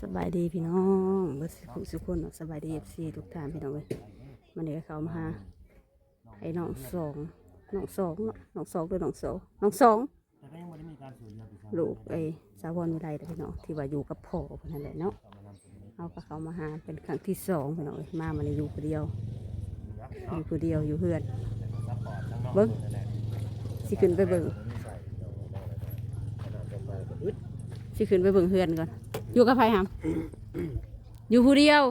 สบายดีพี่น้องเบิดสุขคนเนาะสบายดีFCทุกท่านพี่น้องเว้ยมันนี้ก็เข้ามาหาไอ้น้องสองเนาะน้องสองหรือน้องสองแต่ก็ยังไม่ได้มีการสูญเสียไป ลูกไอ้สาวรวิไลเด้อพี่น้องที่ว่าอยู่กับพ่อเพิ่นนั่นแหละเนาะเอาก็เข้ามาหาเป็นครั้งที่สองพี่น้องเอ้ยมามันอยู่คนเดียวอยู่เพื่อนเบิ้งสิขึ้นไปเบิ้งสิขึ้นไปเบิ้งเพื่อนก่อนอยู่กับไผหำอยู่ผู้เดียว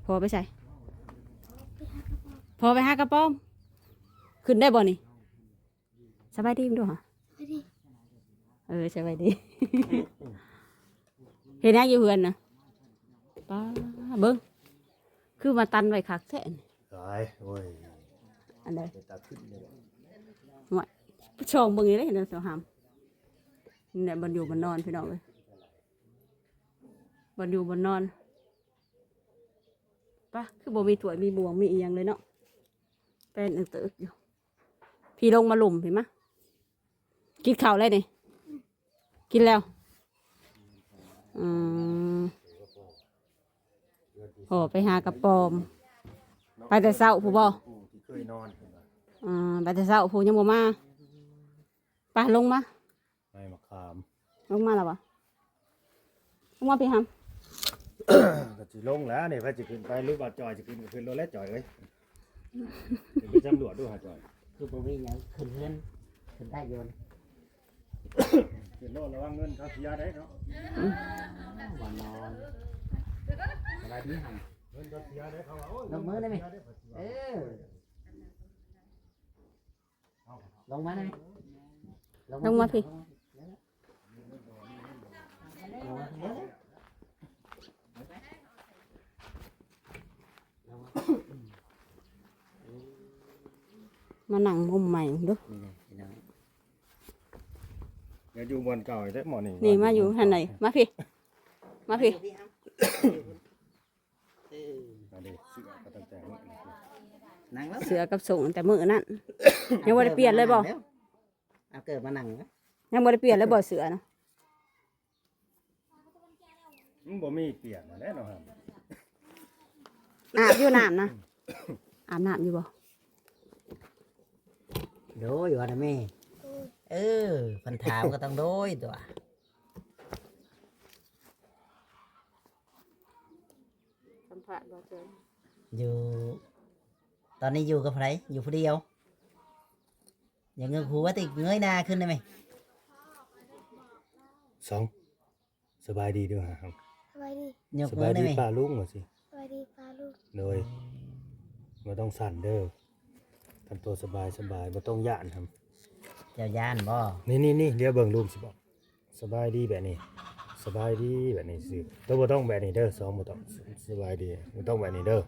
พอไปใส่พอไปหากระป๋อมขึ้นได้บ่นี่สบายดีมั้ยดูฮะสบายดี เห็นยังอยู่เพื่อนนะป้าเบิ้งคือมาตันไว้คักแท้นี่ ตายโอ้ย อันใด ตาขึ้นเลย ห่วยชองเบิ่งนี่ได้เห็นเด้อสาวหำนี่แหละบนอยู่บนนอนพี่น้องเอ้ยบนอยู่บนนอนป้าคือบ่มีถ้วยมีบวงมีอีหยังเลยเนาะเป็นอึกตึกอยู่พี่ลงมาหลุมเห็นมั้ยกินข้าวอะไรนี่กินแล้วโอ้ไปหากระปอมไปแต่เช้าผู้บ่ที่เคยนอน ไปแต่เช้าผู้ยังบ่มาไปลงมา ไม่มาขาม ลงมาแล้ววะลงมาพี่หำ ก็จะลงแล้วเนี่ยพระจะขึ้นไปรู้ว่าจอยจะขึ้นก็ขึ้นรถแล้วจอยเลยไปจำรวจด้วยหาจอย คือบ่มีหยังขึ้นเงินขึ้นได้โยน ขึ้นรถระวังเงินเขาเสียได้เนาะ วันนอนสบายดีหั่น เงินเขาเสียได้เขาว่าโอ้ย ลงมือได้ไหมเออลงมาได้ไหม ลงมาพี่ ลงมาเด้อ มานั่งมุมใหม่ดู นี่ไงพี่น้อง เดี๋ยวอยู่บนเก่าได้หมอนี่ นี่มาอยู่ทางไหนมาพี่มาพี่ อันนี้เสื้อก็ตั้งแต่เมื่อกี้ นั่งแล้ว เสือกับส่งแต่มือนั่น ยังบ่ได้เปลี่ยนเลยบ่ เอาเกิดมานั่งนะ ยังบ่ได้เปลี่ยนเลยบ่เสือนะ มันบ่มีเปลี่ยนมาแล้วเนาะครับ อาบอยู่น้ำนะอาบน้ำอยู่บ่ โดยว่านะแม่เออเพันถามก็ต้องโดยตัว สัมผัสบ่เจอ อยู่ตอนนี้อยู่กับใครอยู่ผู้เดียวอย่างเงี้ยครูว่าติเงยหน้าขึ้นได้ไหม สองสบายดีด้วยครับ สบายดี ยก ส มื บาย อได้ ดี ไหม ป้าลุงว่าสิ สบายดีปลาลูก เลยบ่ต้องสั่นเด้อทำตัวสบายบ่ต้องย่านทำ เจ้าย่านบ่ นี่เดี๋ยวเบิ่งรูปสิบอกสบายดีแบบนี้สบายดีแบบนี้สิตัวบ่ต้องแบบนี้เด้อสองบ่ต้องสบายดีบ่ต้องแบบนี้เด้อ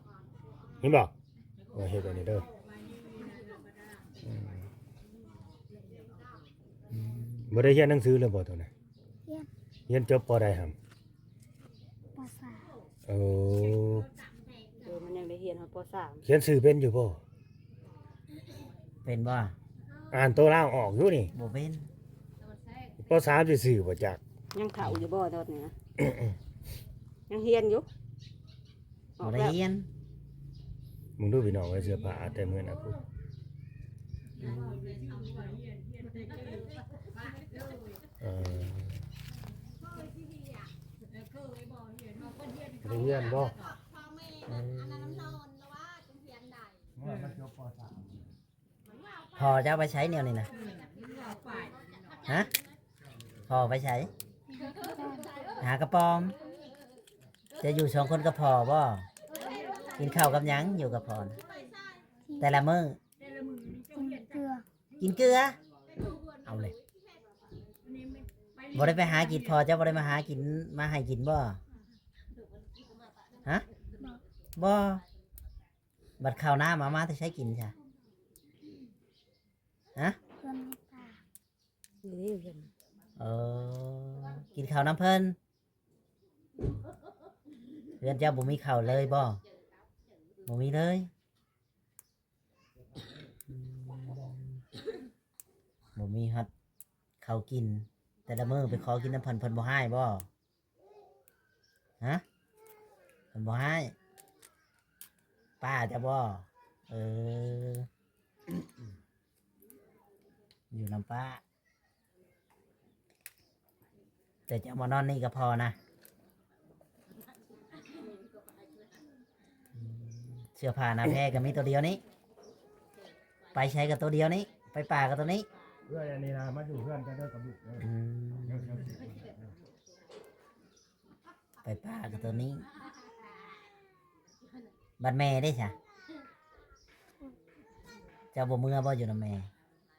เห็นบ่ว่าเฮ็ดแบบนี้เด้อบ่ได้เรียนหนังสือเลยบ่ตัวน่ะ เยี่ยม เรียนจบปอใดหั่น ปสาม โอ้ มันยังได้เรียนฮอดป เขียนชื่อเป็นอยู่บ่ เป็นบ่ อ่านตัวล่างออกอยู่นี่ บ่เป็น ป3ซื่อๆบ่จัก .3 ยังเข้าอยู่บ่ตอนนี้นะยังเรียนอยู่อ บ่ อก ได้ แล้ว เรียน มึงดูพี่น้องไว้เสื้อผ้าแต่มื้อน่ะพูดเออเรียนบ่ พอจะเอาไปใช้แนวนี้นะฮะพอไปใช้หากระปอม จะอยู่สองคนก็พอบ่กินข้าวกับหยังอยู่กับพอนะแต่ละมื้อ กินเกลือ กินเกลือ เอาเลยบ่ได้ไปหากินพอเจ้าบ่ได้มาหากินมาให้กินบ่ฮะบ่บัดข้าวหน้ามาจะใช้กินใช่ฮะ เกลือไม่ตา นี่เพิ่น เออกินข้าวน้ำเพิ่นเรือนเจ้าบ่มีข้าวเลยบ่มีเลยบ่มีฮัดข้าวกิน แต่ละมื้อไปขอกินน้ำเพิ่นเพิ่นบ่ให้บ่ ฮะเพิ่นบ่ให้ป้าจะบ่เอออยู่น้ำป้าแต่จะมานอนนี่ก็พอนะเสื้อผ้าหน้าแพรก็มีตัวเดียวนี้ไปใช้กับตัวเดียวนี้ไปป่ากับตัวนี้ เพื่อนอันนี้นะมาอยู่เพื่อนกันเด้อกับลูกเด้อ ไปป่ากับตัวนี้บัดแม่ได้ใช่เจ้าบ่เมื่อบ่อยู่นำแม่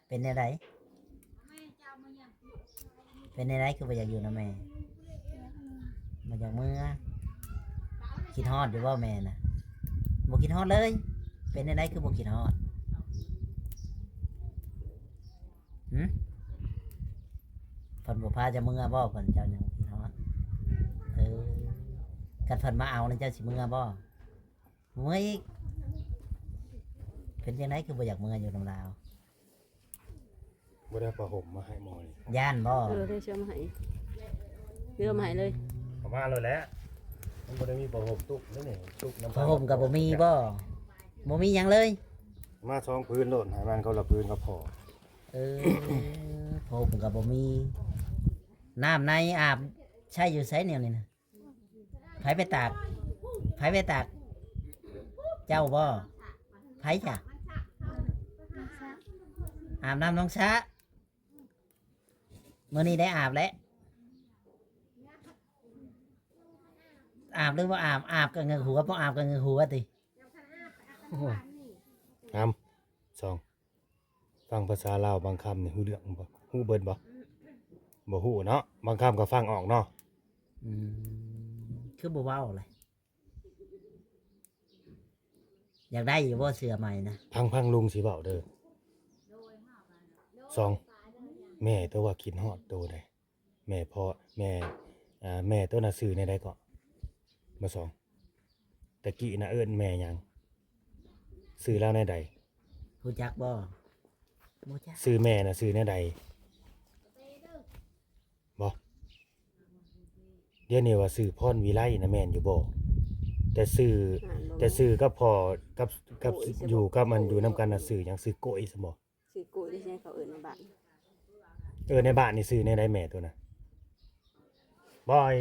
เป็นในไรเป็นในไรคือบ่อยากอยู่นำแม่บ่อยากเมื่อคิดฮอดอยู่บ่แม่น่ะบ่คิดฮอดเลยเป็นในไรคือบ่คิดฮอดหืมเพิ่นบ่พาจะเมื่อบ่เพิ่นเจ้ายังคิดฮอดกันเพิ่นมาเอาแล้วเจ้าสิเมื่อบ่เมื่ออีกเป็นจังไดคือบ่อยากเมื่ออยู่นำลาว บ่ได้ผ้าห่มมาให้หมอนี่ ย่านบ่ ได้เชื่อมาให้เชื่อมาให้เลย เอามาเลยแหละมันบ่ได้มีผ้าห่มตุกนี่ตุกน้ำ ผ้าห่มก็บ่มีบ่มีหยังเลย มาสองพื้นโลดให้มันเขาละพื้นก็พอ ผ้าห่มก็บ่มีน้ำในอาบใช้อยู่ไสแนวนี่นะไผไปตากเจ้าบ่ไผจ้ะ น้ำซัก อาบน้ำน้องช้ามื้อนี้ได้อาบแล้วอาบหรือว่าอาบก็เงือกหัวบ่อาบก็เงือกหัวติ สองฟังภาษาลาวบางคำนี่ฮู้เรื่องบ่ฮู้เบิดบ่บ่ฮู้เนาะบางคำก็ฟังออกเนาะ คือบ่เว้าเลยอยากได้อยู่บ่เสื้อใหม่นะ พังลุงสิเว้าเด้อสองแม่ตัวว่าคิดฮอดโตได้แม่พ่อแม่แม่ตัวน่ะซื้อในใดก็มาสองตะกี้น่ะเอิ้นแม่หยังซื้อแล้วในใด รู้จักบ่บ่จัก ซื้อแม่น่ะซื้อในใดบ่เดี๋ยวนี้ว่าซื้อพรวิไลน่ะแม่นอยู่บ่แต่ซื้อก็พอกับอยู่กับมันอยู่นํกันน่ะซื้อหยังซื้อโกยซะบ่ สิกุยที่ใช้เขาเอื่นในบ้าน ในบ้านนี่ซื้อในใดแม่ตัวน่ะบอย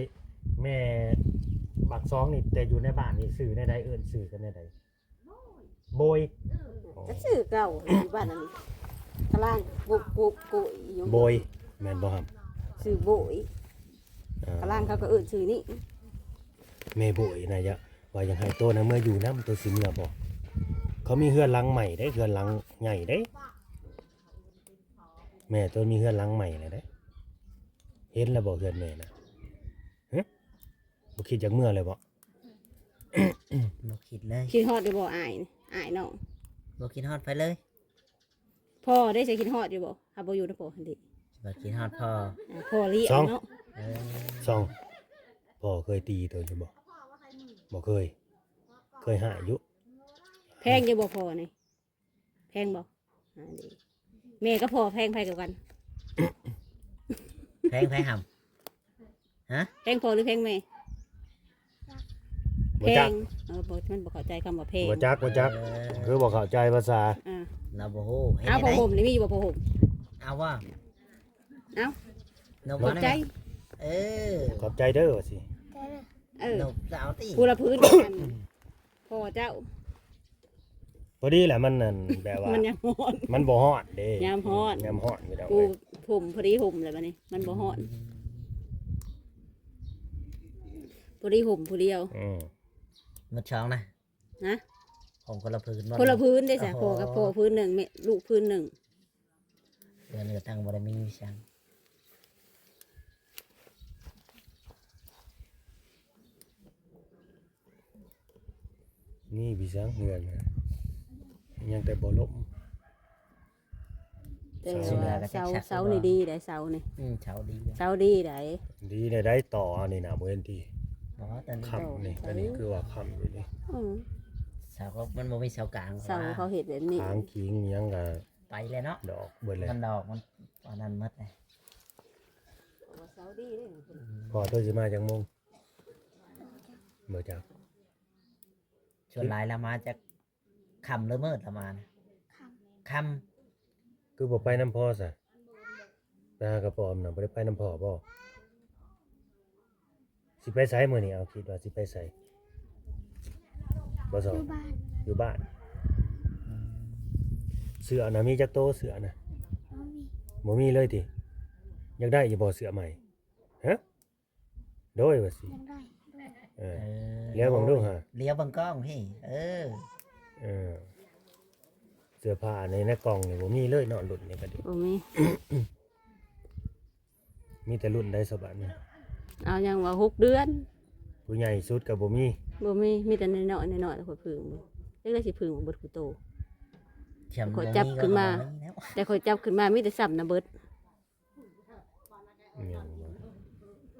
แม่บักซองนี่แต่อยู่ในบ้านนี่ซื้อในใดเอิ้นซื้อกันในใดโบย ก็ซื้อเก่าอยู่บ้านนั้นกำลังกุยอยู่ โบยแม่นบ่ครับ ซื้อโบยกำลังเขาก็เอื่นซื้อนี่ แม่โบยนะยะว่ายังให้โตนะเมื่ออยู่นํตัวสิเมื่อบ่เขามีเฮือนหลังใหม่ได้เฮือนหลังใหญ่ได้แม่ตัวมีเฮือนหลังใหม่เลยได้เห็นแล้วบ่เฮือนแม่น่ะฮะบ่คิดจักเมื่อเลยบ่ บ่คิดเลย คิดฮอดอยู่บ่อายนี่อายน้อง บ่คิดฮอดไปเลย พ่อได้ใช้คิดฮอดอยู่บ่ถ้าบ่อยู่นำพ่อหั่นดิ บ่คิดฮอดพ่อ พ่อเลี้ยงเนาะ เออ สองพ่อเคยตีตัวอยู่บ่บ่เคยหาอยู่ แพงอยู่บ่พ่อนี่แพงบ่ดีแม่ก็พ่อแพงไผกับกัน แพงหำ แพงพ่อหรือแพงแม่ บ่ แพ จัก งบ่มันบ่เข้าใจคำว่าแพง บ่จักคือบ่เข้าใจภาษา เราบ่ฮู้เฮ็ด เอา ได้ ผ้าห่มนี่มีอยู่บ่ผ้าห่ม เอาว่า เอา นก ขอบใจ เออ ขอบใจเด้อว่าสิ แต่ละ เออน กสาวติ ผู้ละพื้นกันพ่อเจ้า พอดีแหละมันนั่นแบบว่า มันยังฮ้อน มันบ่ฮอดเด้ ยามฮ้อน ยามฮอดพี่น้อง กู เอ้ย ห่มพอดีห่มเลยบัดนี้ มันบ่ฮ้อนพอดีห่มผู้เดียว หมดช่องนะ นะ ผมคนละพื้นหมด คนละพื้นได้จ้ะ โอ้ พ่อ โห กับพ่อพื้นหนึ่งแม่ลูกพื้นหนึ่ง เดือนเหลือตังค์บ่ได้มีช่าง นี่พี่สังเฮือนนะยังแต่บ่ล้ม แต่ว่าเสานี่ดีได้เสานี่ เช้าดีอยู่ เสาดีได้ ดีได้ต่ออันนี้น่ะบ่เห็นที่ บ่ตอนนี้ ค้ำนี่อันนี้คือว่าค้ำอยู่นี่ อือ เสาก็มันบ่มีเสากลาง เสาเขาเฮ็ดแบบนี้ ทางขิงยังก็ ไปเลยเนาะ ดอกเบิดเลย มันดอกมันตอนนั้นหมดเลย เสาดีเด้ พอตัวสิมาจังโมง บ่จัก ส่วนหลายละมาจากค่ำหรือมืดละมานะ ค ค่ คือบ่ไปน้ำพ่อซะไปหากระปอมน่ะบ่ได้ไปน้ำพ่อบ่สิไปไสมื้อนี้เอาคิดว่าสิไปไสบ่ส ำ อ อง ยู่บ้าน อยู่บ้าน ำ เสื้อน่ะมีจักโตเสื้อน่ะ บ่มีบ่มีเลยติอยากได้อยู่บ่เสื้อใหม่ฮะโดยว่าสิ ยังได้ด้วย เออ เออ เลี้ยวเบิ่งดูฮะ เลี้ยวเบังกล้องพี่เออ เออเสื้อผ้าในกล่องนี่บ่มีเลยเนาะรุ่นนี้ก็ดิ บ่มี มีแต่รุ่นได้สบัดนี่ เอายังว่า6 เดือน ผู้ใหญ่สุดก็บ่มี บ่มีแต่น้อยๆน้อยๆข่อยพึ่งบ่จักได้สิพึ่งบ่เบิดผู้โต เข็ม ขอจับขึ้นมา บ่แล้ว แต่ข่อยจับขึ้นมามีแต่ซ้ำนะเบิด อิหยังบ่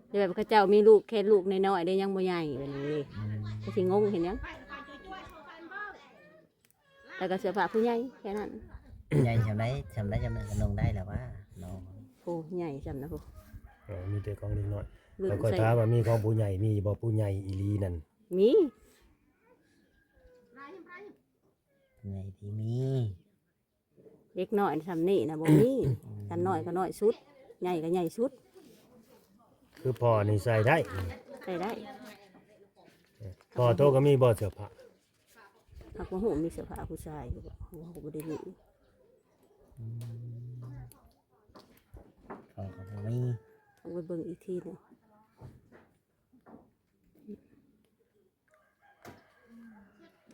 แต่แบบเขาเจ้ามีลูกแค่ลูกน้อยๆได้ยังบ่ใหญ่แบบนี้ อืม ก็สิงงเห็นยังแต่ก็เสื้อผ้าผู้ใหญ่แค่นั้น ใหญ่จำได้จำได้ก็ลงได้แล้วว่าน้อง ผู้ใหญ่ซ้ำนะผู้ มีแต่ของเล็กน้อย รุ่น แล้วก็ ใส่ ถามว่ามีของผู้ใหญ่มีบ่ผู้ใหญ่อีหลีนั่น มี ไงที่มี เล็กน้อยซ้ำนี่นะบ่มีกันน้อยก็น้อยสุดใหญ่ก็ใหญ่สุด คือพ่อนี่ใส่ได้ ใส่ได้ พ่อโตก็มีบ่เสื้อผ้า หากว่าหูมีเสื้อผ้าผู้ชายอยู่บ่หูบ่ได้มี ขอของมี ต้องไปเบิ่งอีกทีหนึง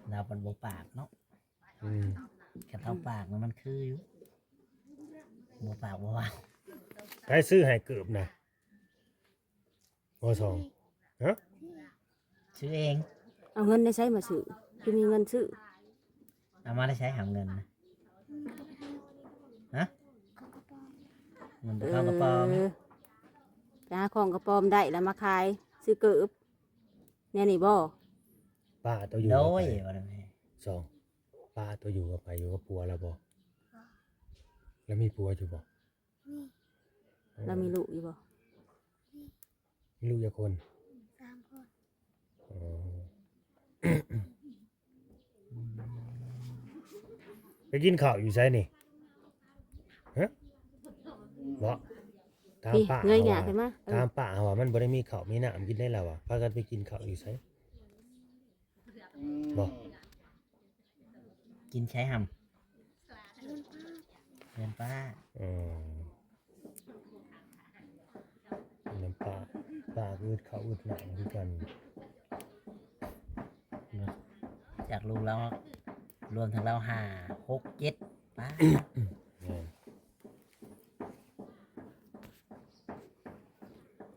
เราเป็นโบปากเนาะ อืม กับเราปากมันคืออยู่โบปากโบวาง ใครซื้อให้เกือบนะบ่สองฮะ ซื้อเอง เอาเงินได้ใช้มาซื้อคือมีเงินซื้อ เอามาได้ใช้หาเงินนะฮะ เขาก็ปอง เงินเข้ากระป๋อม ไปหาของกระปอมได้แล้วมาขายซื้อเกิบเนี่ยนี่บ่ ป้าตัวอยู่ โด กับ ย ไป ว่าได้ไหม สองป้าตัวอยู่กับไปอยู่กับผัวแล้วบ่แล้วมีผัวอยู่บ่ แล้วมีลูกอยู่บ่ มีลูกกี่คน 3 คน อ๋อ ไปกินข้าวอยู่ไสนี่ฮะบ่ถาม พี่ ป้า เงยหน้า ว่า ขึ้นมาเอ ถา อ มป้าว่ามันบ่ได้มีข้าวมีน้ำกินได้แล้วอ่ะพากันไปกินข้าวอยู่ไสบ่ กินใช้ห เงินป้า ำเงินป้า อืมน้ำป้าอืดข้าวอืดน้ำคือกัน จากลูกเรารวมทั้งเรา5 6 7ป้า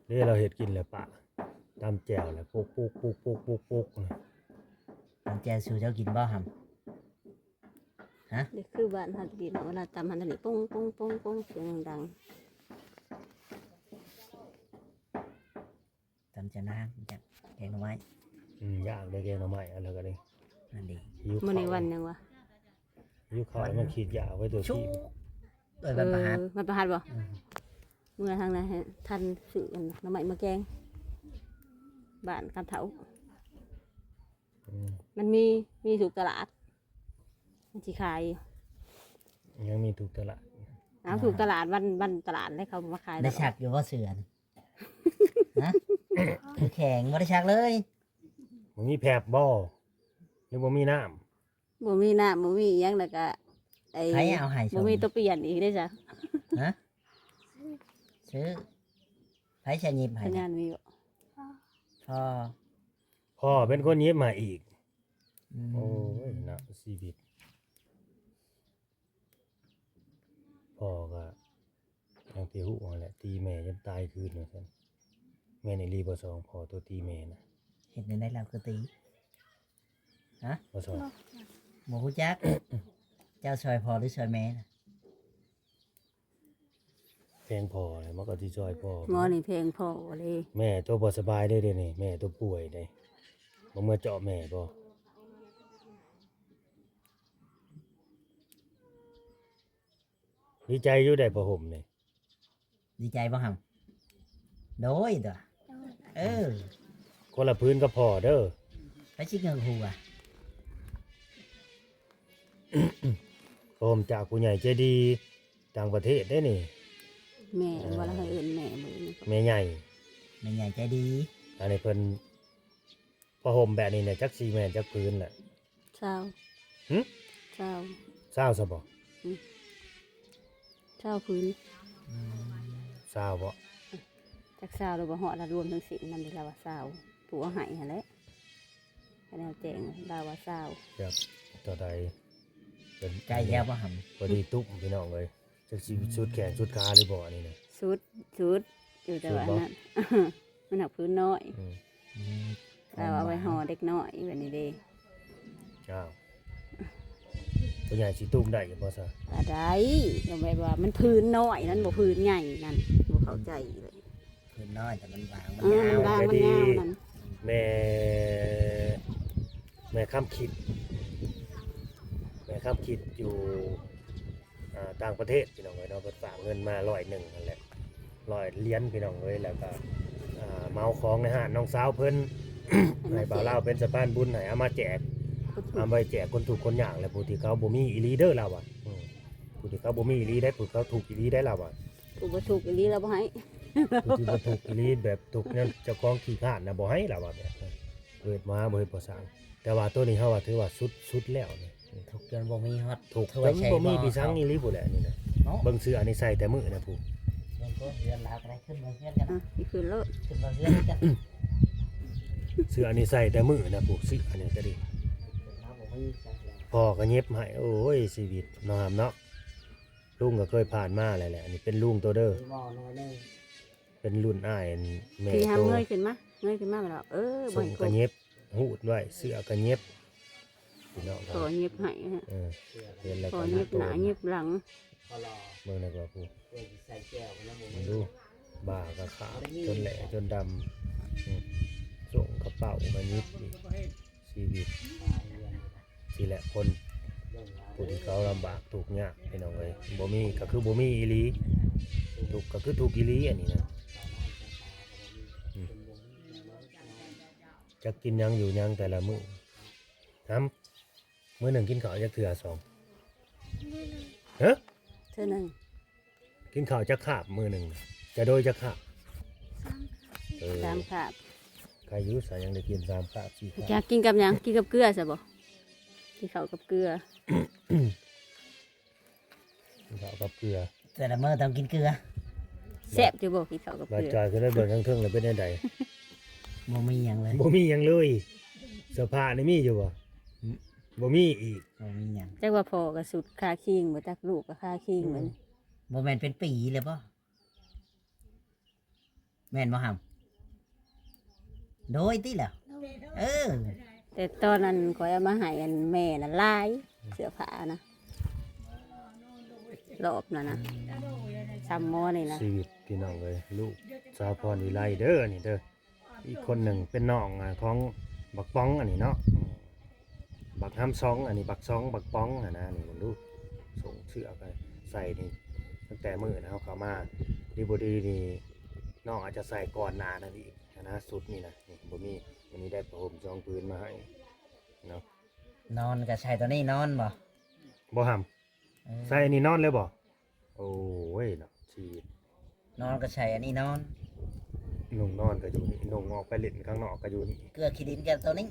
นี่เราเห็ดกินแล้วปะตามแจวแล้วปุ๊กปุ๊กปุ๊กปุ๊กปุ๊กปุ๊กนะ มันแจสูเจ้ากินบ่ห เด็กคือบ้านหัดกินเวลาตำหันนี่ป้งป้งป้งป้งเสียงดัง ำจำจะนางจากแกงหน่อไม้ ย่างได้แกงหน่อไม้อะไรก็ได้ นั่นดี หิว มื้อ ข้าว ในวันยังวะ หิวข้าวแล้วมันขีดยาไว้ตัว ชุบ ที่ โดยบรรพหัส มันประหัดบ่ อืม เมื่อทางนั้นฮะท่านซื้อกันหน้ำใหม่มาแกงบ้านกับเถา อืม มันมีถูกตลาดมันสิขาย ยังมีทุกตลาด น้ำถูกตลาดวันตลาดให้เขามาขาย ได้ชักอยู่ว่าเสือนฮะคือแข็งไม่ได้ชักเลย มันมีแผบบ่หรือบ่มีน้ บ่มีน้ำบ่มีหยังแล้วก็ไอ้ ใครเอาใหายช บ่ ม มีตัวเปลี่ยนอีกได้จ้ะ ฮะซื้อไผชะยิบ พ ให้ ยานมีบ่ พ่อ ำพ่อเป็นคนเย็บมาอีก อืม โอ้ยนะชีวิตพ่อก็อย่างที่หูว่าแหละตีแม่จนตายคืนเหมือนกันแม่ในรีบ่สองพ่อตัวตีแม่นะ เห็นในเราคือตี บ่สอง หมูจัก เจ้าซอยพอหรือซอยแม่น่ะ แพงพ่อเลยมันก็สิช่วยพ่อ หมอนี่เพลงพอเลย แม่ตัวบ่สบายได้เด้นี่แม่ตัวป่วยได้บ่มาเจาะแม่บ่ดีใจอยู่ได้ผ้าห่มนี่ ดีใจบ่หำโดยตัว โดย เออ ค คนละพื้นก็พอเด้อ ไปชิเงินหัว ผมจากผู้ใหญ่ใจดีต่างประเทศได้นี่ แม่ว่าแล้วให้เอิ้นแม่มื้อนี้ก็ แม่ใหญ่ แม่ใหญ่ใจดี อันนี้เพิ่นพอห่มแบบนี้เนี่ยจัก4แม่นจักพื้นแหละ เช้า หึ เช้า เศร้าซะบ่ เช้าพื้น เศร้าบ่ จักเช้าหรือบ่ฮอดละรวมทั้งสิ้นนำได้ลาว่าเช้าผู้เอาให้หั่นแหละคะแนนแจ้งลาว่าเช้า ครับต่อใดเป็น ใจแย่บ่ห พอดีตุ๊บพี่น้องเลยจักสิสุดแขนสุดขาหรือบ่อันนี้นะ สุดอยู่แต่ว่า สุดบ่ อันนั้น มันหนักพื้นน้อย อืม ำ เราเอาไว้ห่อเด็กน้อยแบบนี้เด้ อ้าวผู้ใหญ่สิตุ้มได้อยู่บ่ซะ อะไรก็แบบว่ามันพื้นน้อยนั่นบ่พื้นใหญ่นั่นบ่เข้าใจเลย พื้นน้อยแต่มันบางมัน มัน ยาว ด่างมันยาวนั่น แม่แม่ค้ำคิดแม่ค้ำคิดอยู่ต่างประเทศพี่น้องเอ้ยเนาะเพิ่นฝากเงินมา100นั่นแหละ100เหรียญพี่น้องเอ้ยแล้วก็เมาของในห้างน้องสาวเพิ่น ให้บ่าวลาวเป็นสะพานบุญให้เอามาแจกเอาไปแจกคนถูกข์คนยากและผู้ที่เขาบ่มีอีหลีเด้อเราอ่ะผู้ที่เขาบ่มีอีหลีได้ผู้เขาถูกอีหลีได้เราอ่ะ ถูกบ่ถูกอีหลีเราบ่ให้ ผู้ที่บ่ถูกอีหลีแบบถูกนั่นเจ้าของขี้ข้านน่ะบ่ให้เราอ่ะแบบนั้นเกิดมาบ่เฮ็ดบ่สร้างแต่ว่าตัวนี้เฮาว่าถือว่าสุดแล้วนี่ ทุกจนบ่มีฮอด ถูก ถ้ว จ ย น ใช้ บ่มี หม้อ ปีสังอีหลีพุ่นแหละนี่นะ เนาะ เบิ่งเสื้ออันนี้ใส่แต่มื้อนะผู้ เบิ่งก็เรือนลาวก็ได้ขึ้นมาเรือนกัน อ่ะนี่คือเลิศ ขึ้นมาเรือนกัน เสื้ออันนี้ใส่แต่มื้อนะผู้เสื้ออันนี้ก็ดี เราบ่มีใส่แล้ว พ่อก็เย็บให้โอ้ยชีวิตเนาะครับเนาะลุงก็เคยผ่านมาแล้วแหละอันนี้เป็นลุงตัวเด้อ มีหม้อน้อยหนึง เป็นรุ่นอ้ายแม่ ที่ โต ทำเงยขึ้นมาแล้วบ่ ส่ง ให้ก ก็ ด เย็บหูดไว้เสื้อก็เย็บพี่น้องค ข รั อบ เย็บให้ฮะ เออเรียนแล้ว ขอ ก็ เย็บหน้าเย็บหลัง พอรอ เบิ่งแล้วก็ผู้ เพื่อใส่แก้วแล้วบ่ มั มี นดูบ่าก็ขาดจนแหล่จนดำส่งกระเป๋าก็ยิบนี่ชีวิตสิแหละคนผู้ที่เขาลำบากทุกข์ยากพี่น้องเอ้ยบ่มีก็คือบ่มีอีหลีทุกข์ก็คือทุกข์อีหลีอันนี้นะจะกินหยังอยู่หยังแต่ละมื้อมื้อหนึ่งกินข้าวจักเทื่อสองฮะ เท่านึง กินข้าวจักคาบมื้อหนึ่งจะโดยจักคาบเออ ตามขาบ ใครอยุ่สายยังได้กิน3คาบ4คา อยา บ กกินกับหยังกินกับเกลือซะบ่กินข้าวกับเกลือ กินข้าวกับเกลือ แต่ละมื้อต้องกินเกลือ แซ่บอยู่บ่กินข้าวกับ บาด เกลือ จอยคือได้เบิ่งทั้งเทิงแล้วเป็นจังได บ่มีหยังเลย บ่มีหยังเลยเสื้อผ้านี่มีอยู่บ่บ่มีอีก บ่มีหยัง จักว่าพ่อก็สุดคาคิงบ่จักลูกก็คาคิงเหมือน บ่แม่นเป็นปีเลยป่ะแม่นบ่หำโดยติแหละเออ แต่ตอนนั้นขอยเอามาให้อันแม่น่ะหลายเสื้อผ้านะรอบนั่นนะซ้ำหมอนี่นะ ชีวิตพี่น้องเอ้ยลูกสาวพรวิไลเด้อนี่เด้ออีกคนหนึ่งเป็นน้องของบักป้องอันนี้เนาะบักห้ำซองอันนี้บักซองบักป้องนะนี่มันลูกส่งเสื้อไปใส่นี่ตั้งแต่มื้อนะเขาเข้ามาดีบ่ดีนี่น้องอาจจะใส่ก่อนหน้านั่นอีกนะสุดนี่นะนี่บ่มีวันนี้ได้ผ้าห่ม2ผืนมาให้เนาะ นอนก็ใช้ตัวนี้นอนบ่ บ่ห้ เออ ำใส่อันนี้นอนเลยบ่โอ้ยเนาะชีวิต นอนก็ใช้อันนี้นอน นุ่งนอนก็อยู่นี่นุ่งออกไปเล่นข้างนอกก็อยู่นี่ เกลือขี้ดินกับตัวนี้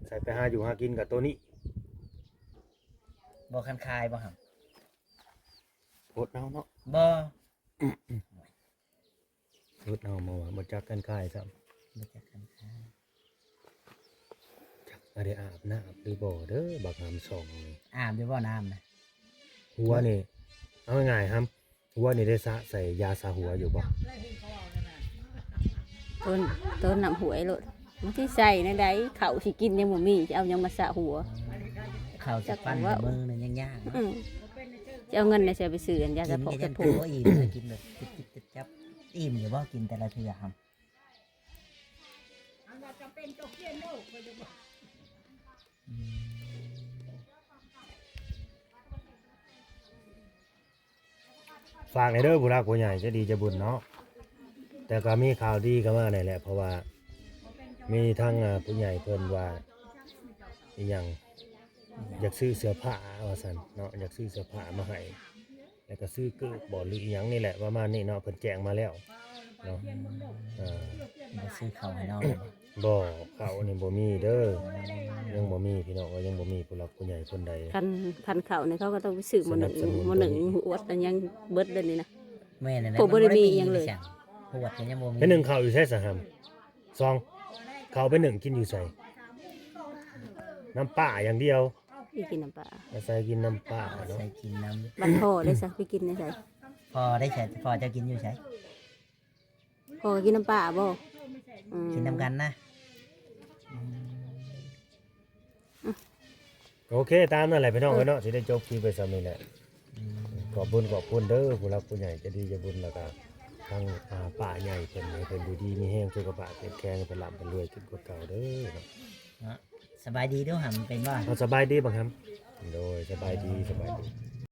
ใส่ไปหาอยู่หากินกับตัวนี้ บ่คันคายบ่ห โคตรเอาเนาะ ำบ่ โคตรเอามาว่าบ่จักกันคายซ้ บ่จักคันคาย ำจักบ่ได้อาบน้ำหรือบ่เด้อบักหำสองนี่ อาบอยู่บ่น้ำนะ หัวนี่เอาง่ายๆครับหัวนี่ได้สระใส่ยาสระหัวอยู่บ่ ต้นน้ำหวยโลดมันที่ใส่ในใดข้าวสิกินยังบ่มีจะเอาหยังมาสระหัว ข้าวจะปั้น จักว่า มือนั่นยังยาก อืมจะเอาเงินในเสียไปซื้ออันยา กิ สระ น ผม ก็ ส ยั ระ น ผ ผั ม วอิ่มเลยกินแบบจิบจับอิ่มอยู่บ่กินแต่ละเทื่อครับ ฝากในเด้อผู้รักผู้ใหญ่จะดีจะบุญเนาะแต่ก็มีข่าวดีก็มาได้แหละเพราะว่า มีทางผู้ใหญ่เพิ่นว่าอีหยังอยากซื้อเสื้อผ้าว่าซั่นเนาะอยากซื้อเสื้อผ้ามาให้แล้วก็ซื้อเกิบบ่หรืออีหยังนี่แหละประมาณนี้เนาะเพิ่นแจ้งมาแล้วเนาะอ่า บ่ซื้อข้าวให้น้องเลยบ่ บ่เขานี่บ่มีเด้อยังบ่มีพี่น้องก็ยังบ่มีผู้หลักผู้ใหญ่คนใด คันเขาเนี่ยเขาก็ต้องไปซื้อหมอหนึ่ง สนับสนุน หมอหนึ่งอวดแต่ยังเบิดเดือนนี้นะ แม่นั่นแหละ ผมบ่ได้มีอิหยังเลย ปวดก็ยังบ่มี เป็นหนึ่งข้าวอยู่ใส่สหำซองข้าวเป็นหนึ่งกินอยู่ใส่น้ำป่าอย่างเดียว พี่กินน้ำปลา อาศัยกินน้ำป่าเนาะ ใส่กินน้ บัดพ่อได้สักพี่กินได้ใส่ ำพอได้ใช้พอจะกินอยู่ใช้ พ่อก็กินน้ำปลาบ่อืม กินน้ำกันนะ โอเคตามนั่นแหละพี่น้องเนาะสิได้จบคลิปไปซ้ำนี่แหละขอบคุณเด้อผู้หลักผู้ใหญ่ใจะดีใจะบุญแล้วก็ทางป่าใหญ่เพิ่นให้เพิ่นดูดีมีแห้งสุขภาพแข็งแรงเป็นลำเป็นรวยขึ้นกว่าเก่าเด้อเนาะ เนาะสบายดีเด้วยหำเป็นว่า เอาสบายดีบ่ครับโดยสบายดี